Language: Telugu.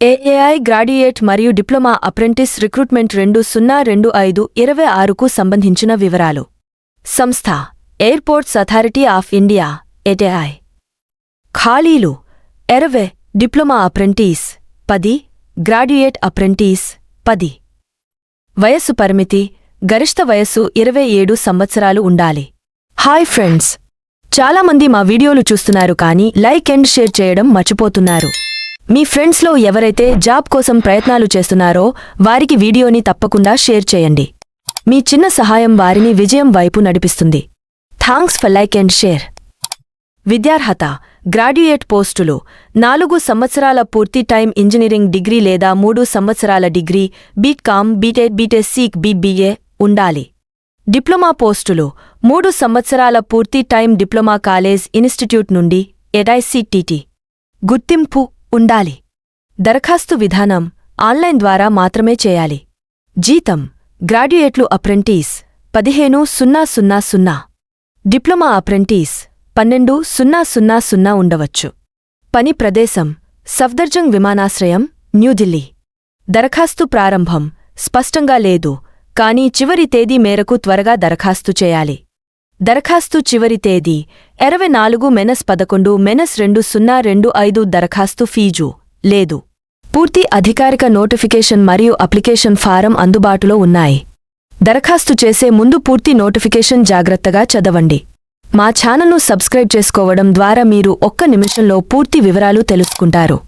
ఏఐ గ్రాడ్యుయేట్ మరియు డిప్లొమా అప్రెంటిస్ రిక్రూట్మెంట్ 2025-26కు సంబంధించిన వివరాలు. సంస్థ airports authority of India AI. ఖాళీలు 20 డిప్లొమా అప్రెంటిస్ 10 గ్రాడ్యుయేట్ అప్రెంటిస్ 10. వయస్సు పరిమితి గరిష్ట వయస్సు 27 సంవత్సరాలు ఉండాలి. హాయ్ ఫ్రెండ్స్, చాలామంది మా వీడియోలు చూస్తున్నారు కానీ లైక్ అండ్ షేర్ చేయడం మర్చిపోతున్నారు. మీ ఫ్రెండ్స్లో ఎవరైతే జాబ్ కోసం ప్రయత్నాలు చేస్తున్నారో వారికి వీడియోని తప్పకుండా షేర్ చేయండి. మీ చిన్న సహాయం వారిని విజయం వైపు నడిపిస్తుంది. Thanks for like and share. విద్యార్హత గ్రాడ్యుయేట్ పోస్టులు 4 సంవత్సరాల పూర్తి టైం ఇంజనీరింగ్ డిగ్రీ లేదా 3 సంవత్సరాల degree BCom BTech BTech BBA ఉండాలి. డిప్లొమా పోస్టులు 3 సంవత్సరాల పూర్తి టైం డిప్లొమా కాలేజ్ ఇన్స్టిట్యూట్ నుండి ఏఐసిటిటి గుర్తింపు ఉండాలి. దరఖాస్తు విధానం ఆన్లైన్ ద్వారా మాత్రమే చేయాలి. జీతం గ్రాడ్యుయేట్లు అప్రెంటిస్ 15,000, డిప్లొమా అప్రెంటిస్ 12,000 ఉండవచ్చు. పని ప్రదేశం సఫ్దర్జంగ్ విమానాశ్రయం, న్యూఢిల్లీ. దరఖాస్తు ప్రారంభం స్పష్టంగా లేదు కానీ చివరి తేదీ మేరకు త్వరగా దరఖాస్తు చేయాలి. దరఖాస్తు చివరి తేదీ 24-11-2025. దరఖాస్తు ఫీజు లేదు. పూర్తి అధికారిక నోటిఫికేషన్ మరియు అప్లికేషన్ ఫారం అందుబాటులో ఉన్నాయి. దరఖాస్తు చేసే ముందు పూర్తి నోటిఫికేషన్ జాగ్రత్తగా చదవండి. మా ఛానల్ను సబ్స్క్రైబ్ చేసుకోవడం ద్వారా మీరు ఒక్క నిమిషంలో పూర్తి వివరాలు తెలుసుకుంటారు.